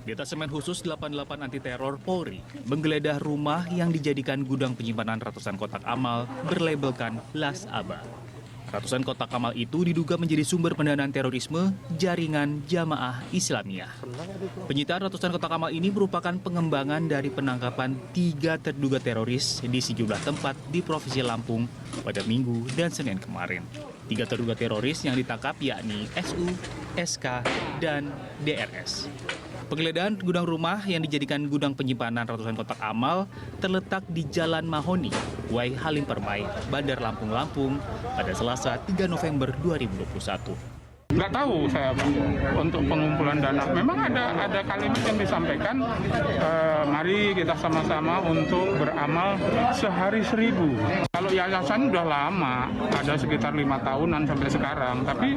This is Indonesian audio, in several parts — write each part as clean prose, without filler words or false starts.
Detasemen Khusus 88 Anti Teror Polri menggeledah rumah yang dijadikan gudang penyimpanan ratusan kotak amal berlabelkan Las Aba. Ratusan kotak amal itu diduga menjadi sumber pendanaan terorisme jaringan Jamaah Islamiyah. Penyitaan ratusan kotak amal ini merupakan pengembangan dari penangkapan 3 terduga teroris di sejumlah tempat di Provinsi Lampung pada Minggu dan Senin kemarin. 3 terduga teroris yang ditangkap yakni SU, SK, dan DRS. Penggeledahan gudang rumah yang dijadikan gudang penyimpanan ratusan kotak amal terletak di Jalan Mahoni, Wai Halim Permai, Bandar Lampung, pada Selasa 3 November 2021. Nggak tahu saya untuk pengumpulan dana. Memang ada kalimat yang disampaikan, mari kita sama-sama untuk beramal sehari 1000. Kalau yayasan udah lama, ada sekitar 5 tahunan sampai sekarang. Tapi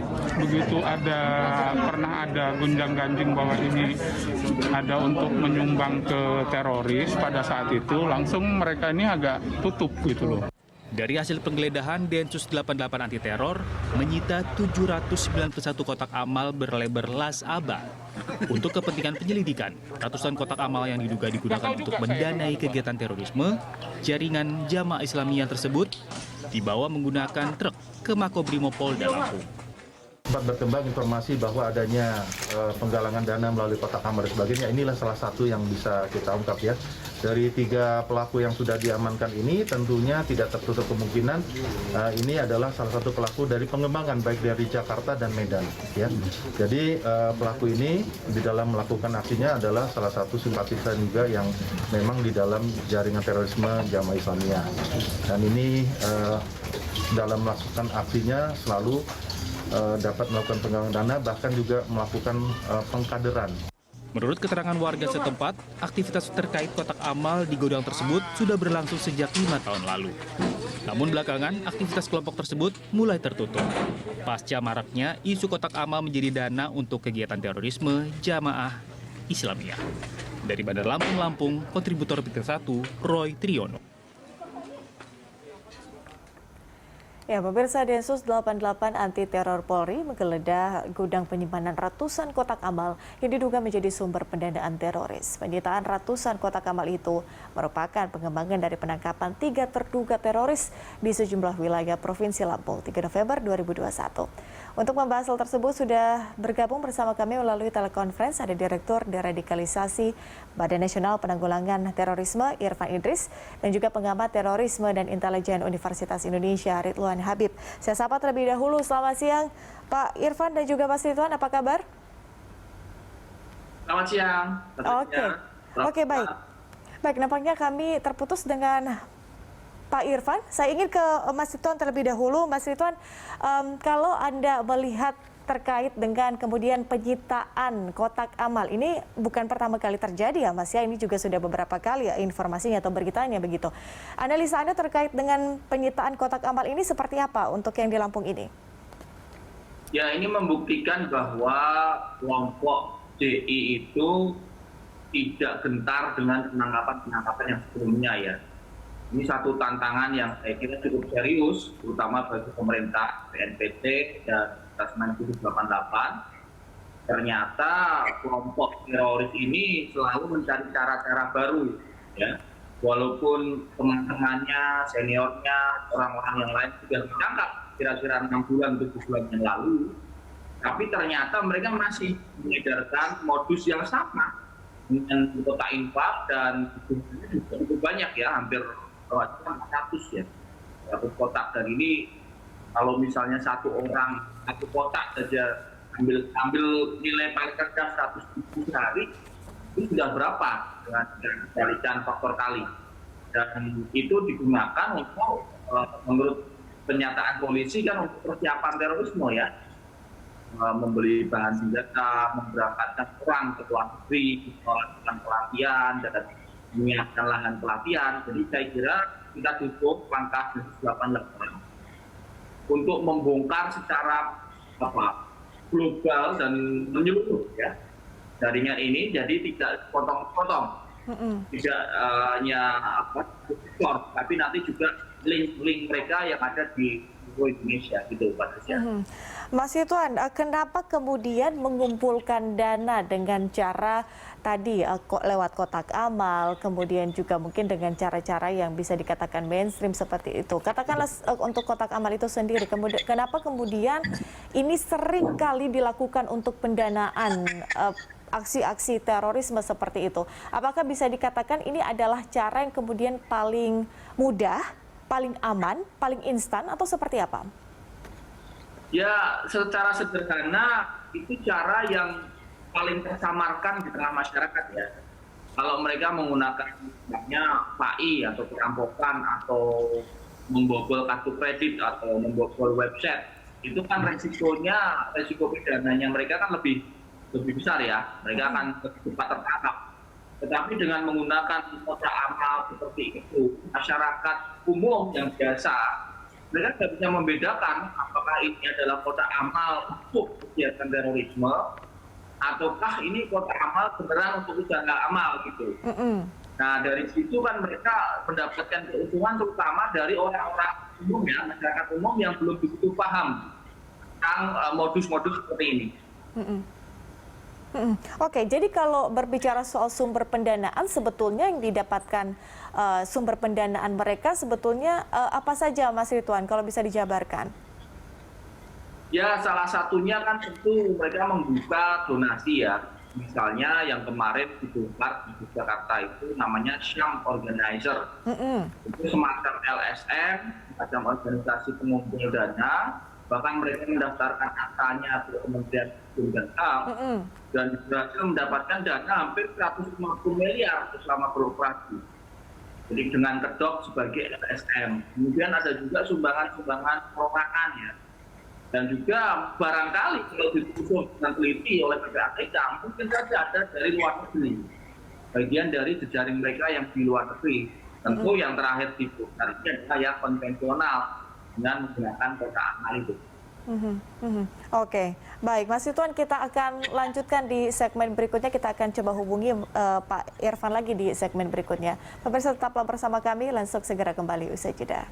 begitu pernah ada gunjang-ganjing bahwa ini ada untuk menyumbang ke teroris pada saat itu, langsung mereka ini agak tutup gitu loh. Dari hasil penggeledahan, Densus 88 Anti Teror menyita 791 kotak amal berlebar Las Aba. Untuk kepentingan penyelidikan, ratusan kotak amal yang diduga digunakan untuk mendanai kegiatan terorisme, jaringan Jamaah Islamiyah tersebut dibawa menggunakan truk ke Makobrimob Polda Lampung. Sempat berkembang informasi bahwa adanya penggalangan dana melalui kotak amal dan sebagainya. Inilah salah satu yang bisa kita ungkap ya. Dari 3 pelaku yang sudah diamankan ini tentunya tidak tertutup kemungkinan ini adalah salah satu pelaku dari pengembangan baik dari Jakarta dan Medan ya. Jadi pelaku ini di dalam melakukan aksinya adalah salah satu simpatisan juga yang memang di dalam jaringan terorisme Jamaah Islamiyah. Dan ini dalam melakukan aksinya selalu dapat melakukan penggalangan dana, bahkan juga melakukan pengkaderan. Menurut keterangan warga setempat, aktivitas terkait kotak amal di gudang tersebut sudah berlangsung sejak 5 tahun lalu. Namun belakangan, aktivitas kelompok tersebut mulai tertutup. Pasca maraknya, isu kotak amal menjadi dana untuk kegiatan terorisme Jamaah Islamiyah. Dari Bandar Lampung, kontributor Berita 1, Roy Triyono. Ya, pemirsa, Densus 88 Anti Teror Polri menggeledah gudang penyimpanan ratusan kotak amal yang diduga menjadi sumber pendanaan teroris. Penyitaan ratusan kotak amal itu merupakan pengembangan dari penangkapan 3 terduga teroris di sejumlah wilayah Provinsi Lampung 3 November 2021. Untuk membahas hal tersebut sudah bergabung bersama kami melalui telekonferensi ada Direktur Deradikalisasi Badan Nasional Penanggulangan Terorisme Irfan Idris dan juga pengamat terorisme dan intelijen Universitas Indonesia Ridwan Habib. Saya sapa terlebih dahulu. Selamat siang Pak Irfan dan juga Mas Ridwan, apa kabar? Selamat siang. Oke, baik. Baik, nampaknya kami terputus dengan Pak Irfan. Saya ingin ke Mas Ridwan terlebih dahulu. Mas Ridwan, kalau Anda melihat terkait dengan kemudian penyitaan kotak amal, ini bukan pertama kali terjadi ya Mas ya, ini juga sudah beberapa kali ya informasinya atau beritanya begitu. Analisa Anda terkait dengan penyitaan kotak amal ini seperti apa untuk yang di Lampung ini? Ya, ini membuktikan bahwa kelompok DI itu tidak gentar dengan penangkapan-penangkapan yang sebelumnya ya. Ini satu tantangan yang saya kira cukup serius, terutama bagi pemerintah, BNPT, dan Detasemen Khusus 88. Ternyata kelompok teroris ini selalu mencari cara-cara baru, ya. Walaupun teman-temannya, seniornya, orang-orang yang lain sudah ditangkap kira-kira 6 bulan, 7 bulan yang lalu, tapi ternyata mereka masih mengedarkan modus yang sama dengan kota infak dan cukup banyak ya, hampir 100 ya, 100 kotak. Dan ini kalau misalnya satu orang satu kotak saja ambil nilai paling rendah 100.000 sehari, itu sudah berapa dengan balikan faktor kali. Dan itu digunakan untuk menurut pernyataan polisi kan untuk persiapan terorisme ya, membeli bahan senjata, memberangkatkan orang ke luar negeri, melakukan pelatihan dan menyiapkan lahan pelatihan. Jadi saya kira kita cukup langkah 88 untuk membongkar secara global dan menyeluruh ya jaringan ini, jadi tidak potong-potong, tidak hanya tapi nanti juga link-link mereka yang ada di Indonesia gitu Pak Desya. Mas Ridwan, kenapa kemudian mengumpulkan dana dengan cara tadi lewat kotak amal, kemudian juga mungkin dengan cara-cara yang bisa dikatakan mainstream seperti itu. Katakanlah untuk kotak amal itu sendiri, kenapa kemudian ini sering kali dilakukan untuk pendanaan aksi-aksi terorisme seperti itu? Apakah bisa dikatakan ini adalah cara yang kemudian paling mudah, paling aman, paling instan, atau seperti apa? Ya, secara sederhana itu cara yang paling tersamarkan di tengah masyarakat ya. Kalau mereka menggunakan misalnya PAI atau perampokan atau membobol kartu kredit atau membobol website, itu kan resiko pidananya mereka kan lebih besar ya. Mereka akan cepat tertangkap. Tetapi dengan menggunakan kotak amal seperti itu, masyarakat umum yang biasa, mereka tidak bisa membedakan apakah ini adalah kotak amal untuk kegiatan terorisme ataukah ini kotak amal beneran untuk usaha amal gitu. Nah dari situ kan mereka mendapatkan keuntungan terutama dari orang-orang umum ya, masyarakat umum yang belum begitu paham tentang modus-modus seperti ini. Oke, jadi kalau berbicara soal sumber pendanaan, sebetulnya yang didapatkan sumber pendanaan mereka sebetulnya apa saja, Mas Ridwan, kalau bisa dijabarkan? Ya, salah satunya kan tentu mereka membuka donasi ya. Misalnya yang kemarin dibongkar di Jakarta itu namanya Syam Organizer. Itu semacam LSM, semacam organisasi pengumpul dana. Bahkan mereka mendaftarkan aktanya ke Kementerian Hukum dan HAM dan berhasil mendapatkan dana hampir 150 miliar selama beroperasi. Jadi dengan kedok sebagai LSM. Kemudian ada juga sumbangan-sumbangan perorangan ya. Dan juga barangkali kalau ditelusur dengan teliti oleh PPATK mungkin saja ada dari luar negeri. Bagian dari jejaring mereka yang di luar negeri. Tentu yang terakhir dibongkar ini adalah yang konvensional dengan menggunakan kotak amal itu. Oke, baik Mas Ridwan, kita akan lanjutkan di segmen berikutnya. Kita akan coba hubungi Pak Irfan lagi di segmen berikutnya. Pemirsa tetaplah bersama kami, langsung segera kembali usai jeda.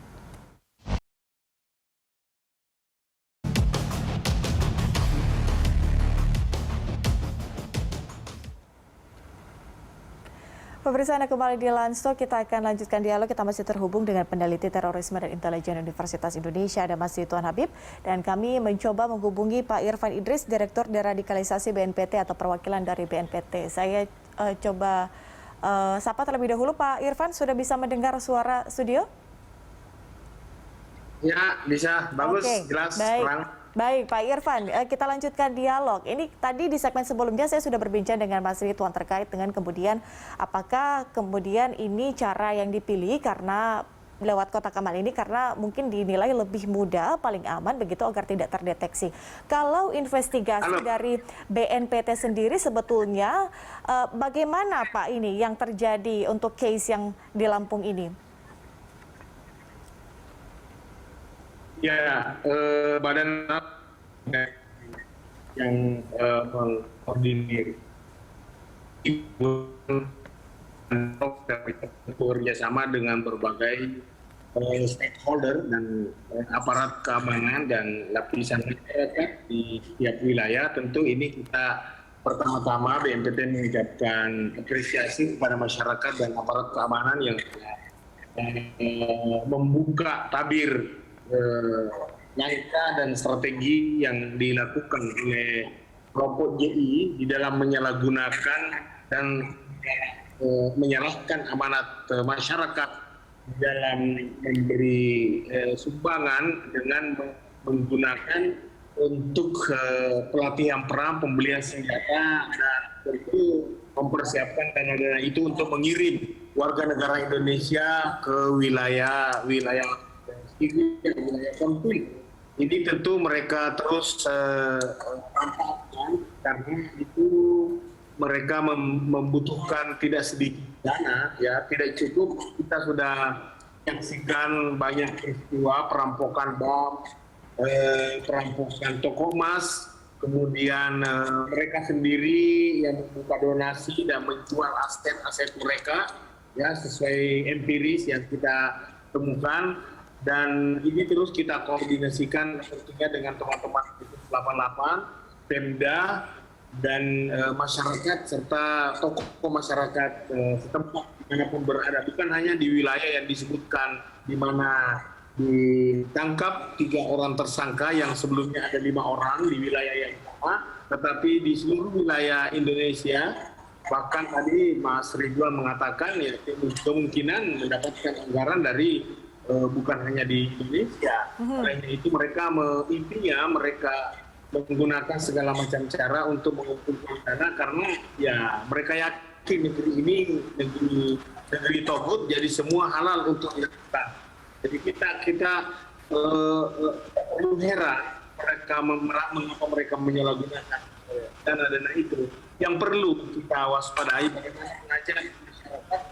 Pemirsa, Anda kembali di Lansto, kita akan lanjutkan dialog. Kita masih terhubung dengan peneliti terorisme dan intelijen Universitas Indonesia, ada Mas Ridwan Habib. Dan kami mencoba menghubungi Pak Irfan Idris, Direktur Deradikalisasi BNPT atau perwakilan dari BNPT. Saya coba sapa terlebih dahulu. Pak Irfan, sudah bisa mendengar suara studio? Ya, bisa. Bagus, jelas, terang. Baik, Pak Irfan, kita lanjutkan dialog. Ini tadi di segmen sebelumnya saya sudah berbincang dengan Mas Ridwan terkait dengan kemudian apakah kemudian ini cara yang dipilih karena lewat kotak amal ini karena mungkin dinilai lebih mudah, paling aman begitu agar tidak terdeteksi. Kalau investigasi dari BNPT sendiri sebetulnya bagaimana Pak ini yang terjadi untuk case yang di Lampung ini? Ya, Badan yang mengkoordinir bekerjasama dengan berbagai stakeholder dan aparat keamanan dan lapisan masyarakat di setiap wilayah. Tentu ini kita pertama-tama BNPT mengucapkan apresiasi kepada masyarakat dan aparat keamanan yang membuka tabir langkah dan strategi yang dilakukan oleh kelompok JI di dalam menyalahgunakan dan menyalahkan amanat masyarakat dalam memberi sumbangan dengan menggunakan untuk pelatihan perang, pembelian senjata, dan tentu mempersiapkan dana-dana itu untuk mengirim warga negara Indonesia ke wilayah konflik. Jadi tentu mereka terus manfaatkan karena itu mereka membutuhkan tidak sedikit dana, ya tidak cukup. Kita sudah menyaksikan banyak peristiwa perampokan bank, perampokan toko emas, kemudian mereka sendiri yang membuka donasi dan menjual aset-aset mereka, ya sesuai empiris yang kita temukan. dan ini terus kita koordinasikan tentunya dengan teman-teman 88, Pemda, dan masyarakat serta tokoh masyarakat setempat dimanapun berada, bukan hanya di wilayah yang disebutkan di mana ditangkap 3 orang tersangka yang sebelumnya ada 5 orang di wilayah yang sama, tetapi di seluruh wilayah Indonesia. Bahkan tadi Mas Ridwan mengatakan ya kemungkinan mendapatkan anggaran dari bukan hanya di Indonesia. Karena itu mereka intinya mereka menggunakan segala macam cara untuk mengumpulkan dana karena ya mereka yakin negeri ini negeri togut, jadi semua halal untuk dilakukan. Jadi kita perlu heran mengapa mereka menyalahgunakan dana-dana itu. Yang perlu kita waspadai bagaimana mengajak masyarakat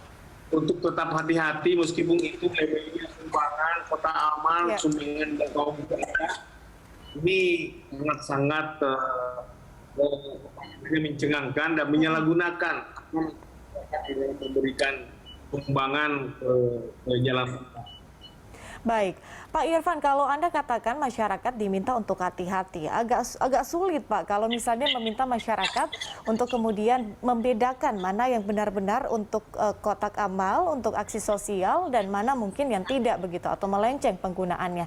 untuk tetap hati-hati meskipun itu labelnya sumbangan, kotak amal, sumbangan dan kaum berada. Ini sangat mencengangkan dan menyalahgunakan memberikan sumbangan ke jalan. Baik, Pak Irfan, kalau Anda katakan masyarakat diminta untuk hati-hati, agak sulit Pak kalau misalnya meminta masyarakat untuk kemudian membedakan mana yang benar-benar untuk kotak amal, untuk aksi sosial, dan mana mungkin yang tidak begitu atau melenceng penggunaannya.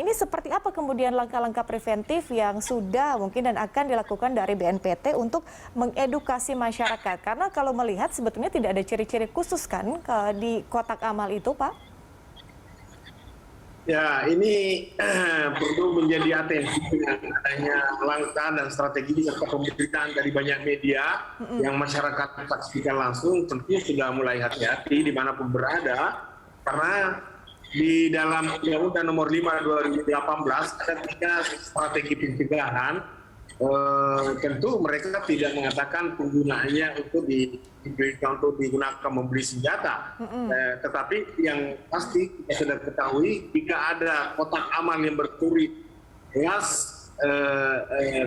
Ini seperti apa kemudian langkah-langkah preventif yang sudah mungkin dan akan dilakukan dari BNPT untuk mengedukasi masyarakat? Karena kalau melihat sebetulnya tidak ada ciri-ciri khusus kan di kotak amal itu Pak? Ya, ini perlu menjadi atensi dengan adanya langkah dan strategi serta pemberitaan dari banyak media yang masyarakat saksikan langsung. Tentu sudah mulai hati-hati dimanapun berada, karena di dalam Undang-Undang Nomor 5 2018 ada 3 strategi pencegahan. Tentu mereka tidak mengatakan penggunaannya untuk digunakan membeli senjata, tetapi yang pasti kita sudah ketahui jika ada kotak amal yang bertulis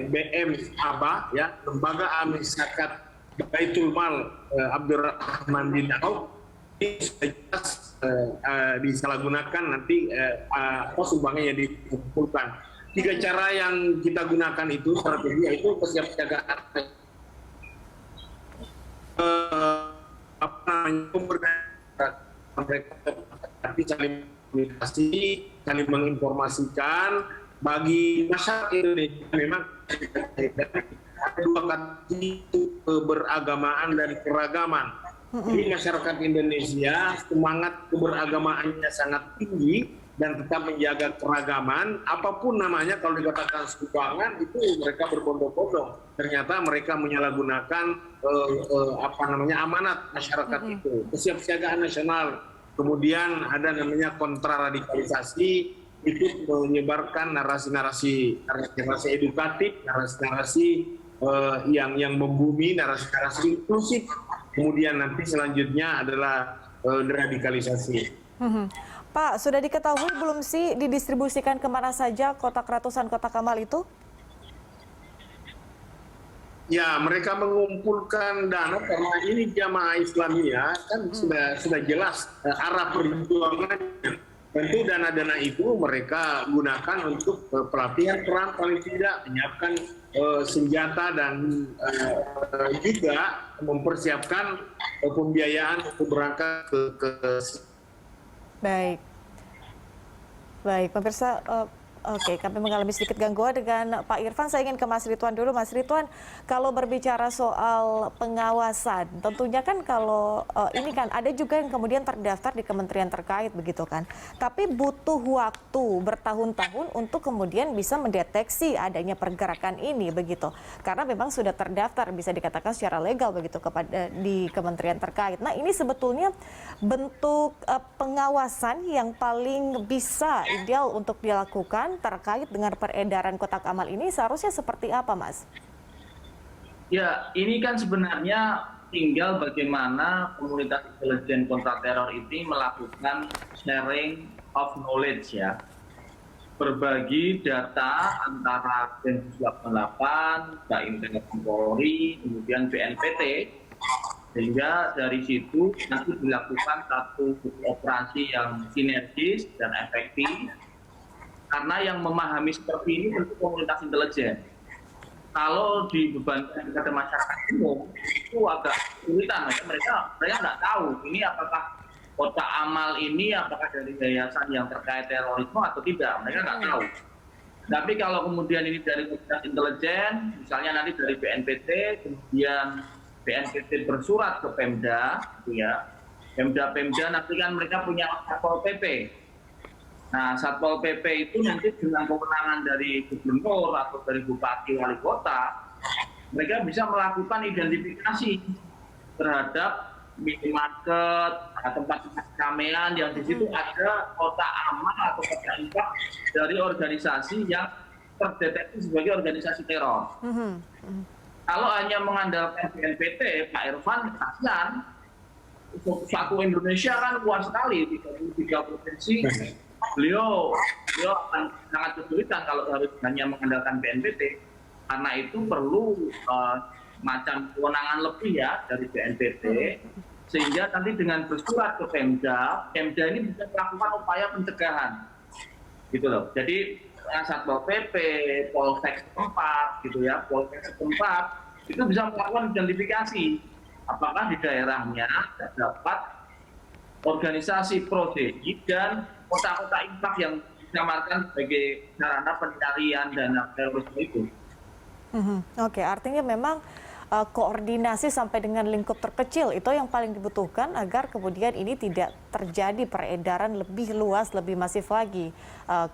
BM ABA, ya, Lembaga Amal Zakat Baitul Mal Abdurrahman bin Auf, ini jelas disalahgunakan nanti sumbangan yang dikumpulkan. 3 cara yang kita gunakan itu strategi yaitu kesiapsiagaan mereka saling komunikasi, saling menginformasikan bagi masyarakat Indonesia. Memang ada 2 kata keberagamaan dan keragaman. Jadi masyarakat Indonesia semangat keberagamaannya sangat tinggi dan tetap menjaga keragaman, apapun namanya. Kalau dikatakan sumbangan itu mereka berbondong-bondong. Ternyata mereka menyalahgunakan amanat masyarakat itu. Kesiapsiagaan nasional, kemudian ada namanya kontraradikalisasi, itu menyebarkan narasi-narasi edukatif, narasi-narasi yang membumi, narasi-narasi inklusif. Kemudian nanti selanjutnya adalah deradikalisasi. Pak, sudah diketahui belum sih didistribusikan kemana saja ratusan kotak amal itu? Ya, mereka mengumpulkan dana karena ini jamaah Islamiyah kan sudah jelas arah perjuangannya. Tentu dana-dana itu mereka gunakan untuk pelatihan perang, paling tidak menyiapkan senjata dan juga mempersiapkan pembiayaan untuk berangkat ke Baik, pemirsa, oke, kami mengalami sedikit gangguan dengan Pak Irfan. Saya ingin ke Mas Ridwan dulu. Mas Ridwan, kalau berbicara soal pengawasan, tentunya kan kalau ini kan ada juga yang kemudian terdaftar di kementerian terkait begitu kan. Tapi butuh waktu bertahun-tahun untuk kemudian bisa mendeteksi adanya pergerakan ini begitu. Karena memang sudah terdaftar, bisa dikatakan secara legal begitu di kementerian terkait. Nah, ini sebetulnya bentuk pengawasan yang paling bisa ideal untuk dilakukan terkait dengan peredaran kotak amal ini seharusnya seperti apa, Mas? Ya, ini kan sebenarnya tinggal bagaimana komunitas intelijen kontrateror ini melakukan sharing of knowledge, ya. Berbagi data antara Densus 88, Baintel Polri, kemudian BNPT Sehingga dari situ nanti dilakukan satu operasi yang sinergis dan efektif, karena yang memahami seperti ini tentu komunitas intelijen. Kalau dibebankan kepada masyarakat umum itu agak kesulitan, mereka nggak tahu ini apakah kotak amal ini apakah dari yayasan yang terkait terorisme atau tidak, mereka nggak tahu. Tapi kalau kemudian ini dari komunitas intelijen, misalnya nanti dari BNPT, kemudian BNPT bersurat ke Pemda, gitu ya. Pemda nanti kan mereka punya Satpol PP. Nah, Satpol PP itu nanti dengan kewenangan dari gubernur atau dari bupati wali kota, mereka bisa melakukan identifikasi terhadap minimarket, tempat-tempat keramaian yang di situ ada kotak amal atau kotak infak dari organisasi yang terdeteksi sebagai organisasi teror. Kalau hanya mengandalkan BNPT, Pak Irfan, kasihan. Satu Indonesia kan luas sekali, 33 provinsi. Beliau akan sangat kesulitan kalau harus hanya mengandalkan BNPT. Karena itu perlu macam kewenangan lebih ya dari BNPT. Sehingga nanti dengan bersurat ke Pemda ini bisa melakukan upaya pencegahan. Gitu loh. Jadi Satpol PP, Polsek setempat, gitu ya, Polsek setempat itu bisa melakukan identifikasi apakah di daerahnya terdapat organisasi pro-DI dan kota-kota infak yang disamarkan sebagai sarana pencarian dana terorisme itu. Oke, artinya memang koordinasi sampai dengan lingkup terkecil itu yang paling dibutuhkan agar kemudian ini tidak terjadi peredaran lebih luas, lebih masif lagi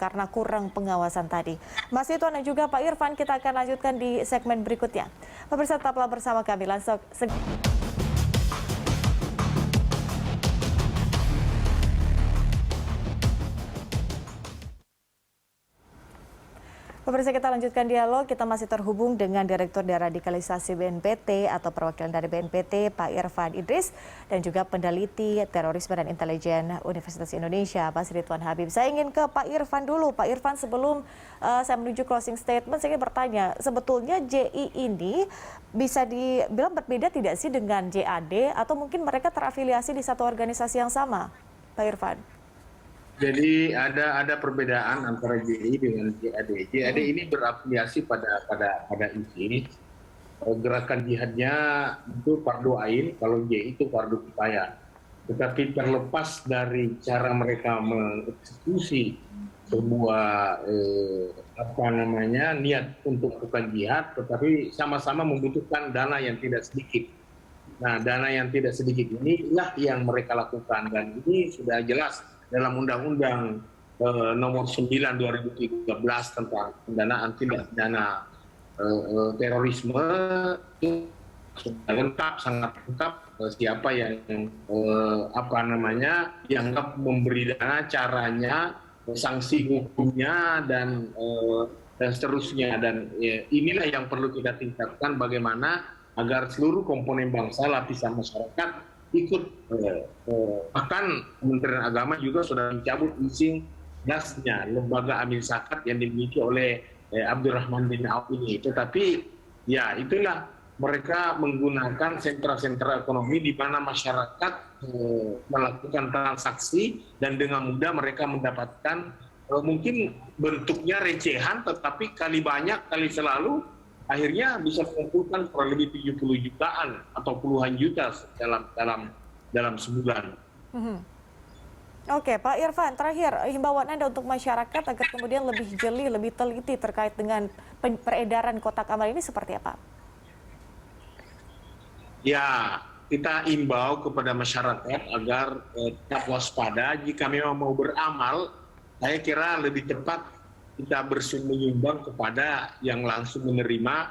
karena kurang pengawasan tadi. Mas Ridwan dan juga Pak Irfan, kita akan lanjutkan di segmen berikutnya. Pemirsa, tetaplah bersama kami. Pemirsa, kita lanjutkan dialog. Kita masih terhubung dengan Direktur Deradikalisasi BNPT atau perwakilan dari BNPT, Pak Irfan Idris, dan juga peneliti terorisme dan intelijen Universitas Indonesia, Pak Ridwan Habib. Saya ingin ke Pak Irfan dulu. Pak Irfan, sebelum saya menuju closing statement, saya ingin bertanya, sebetulnya JI ini bisa dibilang berbeda tidak sih dengan JAD, atau mungkin mereka terafiliasi di satu organisasi yang sama, Pak Irfan? Jadi ada perbedaan antara JI dengan JAD. JAD ini berafiliasi pada ISIS. Gerakan jihadnya itu fardu ain, kalau JI itu fardu kifayah. Tetapi terlepas dari cara mereka mengeksekusi sebuah niat untuk melakukan jihad, tetapi sama-sama membutuhkan dana yang tidak sedikit. Nah, dana yang tidak sedikit inilah yang mereka lakukan, dan ini sudah jelas dalam Undang-Undang Nomor 9 2013 tentang pendanaan tindak pidana terorisme, itu sudah lengkap, sangat lengkap siapa yang dianggap memberi dana, caranya, sanksi hukumnya dan seterusnya. Dan inilah yang perlu kita tingkatkan, bagaimana agar seluruh komponen bangsa, lapisan masyarakat ikut. Bahkan Kementerian Agama juga sudah mencabut izin dasnya lembaga amil zakat yang dimiliki oleh Abdurrahman bin Auf ini. Tetapi ya itulah, mereka menggunakan sentra-sentra ekonomi di mana masyarakat melakukan transaksi, dan dengan mudah mereka mendapatkan mungkin bentuknya recehan, tetapi kali banyak, kali selalu, akhirnya bisa mengumpulkan kurang lebih 70 jutaan atau puluhan juta dalam sebulan. Oke, Pak Irfan, terakhir himbauan Anda untuk masyarakat agar kemudian lebih jeli, lebih teliti terkait dengan peredaran kotak amal ini seperti apa? Ya, kita imbau kepada masyarakat agar tetap waspada. Jika memang mau beramal, saya kira lebih tepat kita menyumbang kepada yang langsung menerima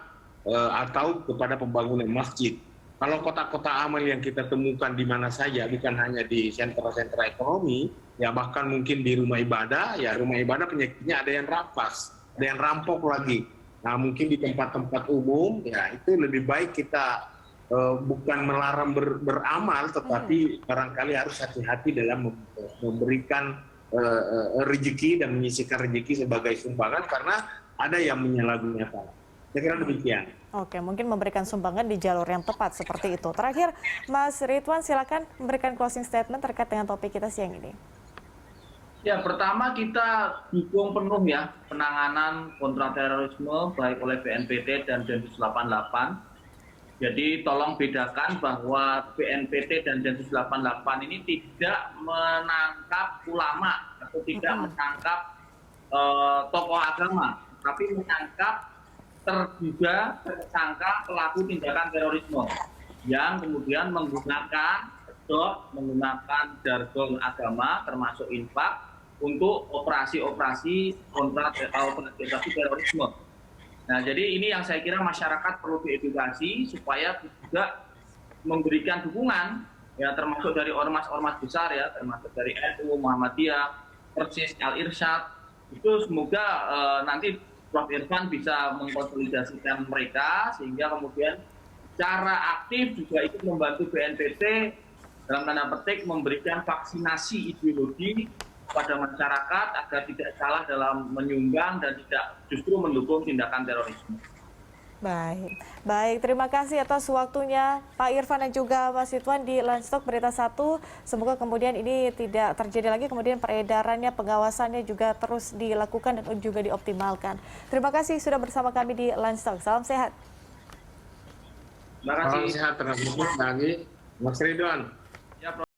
atau kepada pembangunan masjid. Kalau kotak-kotak amal yang kita temukan di mana saja, bukan hanya di sentra-sentra ekonomi, ya bahkan mungkin di rumah ibadah, ya rumah ibadah penyakitnya ada yang rampas, ada yang rampok lagi. Nah, mungkin di tempat-tempat umum, ya itu lebih baik kita bukan melarang beramal, tetapi barangkali harus hati-hati dalam memberikan rezeki dan menyisihkan rezeki sebagai sumbangan, karena ada yang menyalahgunakan. Saya kira demikian. Oke, mungkin memberikan sumbangan di jalur yang tepat seperti itu. Terakhir, Mas Ridwan silakan memberikan closing statement terkait dengan topik kita siang ini. Ya, pertama kita dukung penuh ya penanganan kontraterorisme baik oleh BNPT dan Densus 88. Jadi tolong bedakan bahwa BNPT dan Densus 88 ini tidak menangkap ulama atau tidak menangkap tokoh agama, tapi menangkap terduga tersangka pelaku tindakan terorisme yang kemudian menggunakan jargon agama termasuk infak untuk operasi-operasi kontra terorisme. Nah, jadi ini yang saya kira masyarakat perlu diedukasi supaya juga memberikan dukungan ya, termasuk dari ormas-ormas besar ya, termasuk dari NU, Muhammadiyah, Persis, Al-Irsyad. Itu semoga nanti Prof. Irfan bisa mengkonsolidasikan mereka sehingga kemudian secara aktif juga ikut membantu BNPT dalam tanda petik memberikan vaksinasi ideologi pada masyarakat agar tidak salah dalam menyumbang dan tidak justru mendukung tindakan terorisme. Baik, terima kasih atas waktunya Pak Irfan dan juga Mas Ridwan di Landstok Berita 1. Semoga kemudian ini tidak terjadi lagi, kemudian peredarannya, pengawasannya juga terus dilakukan dan juga dioptimalkan. Terima kasih sudah bersama kami di Landstok. Salam sehat. Terima kasih. Salam sehat terus bagi Mas Ridwan.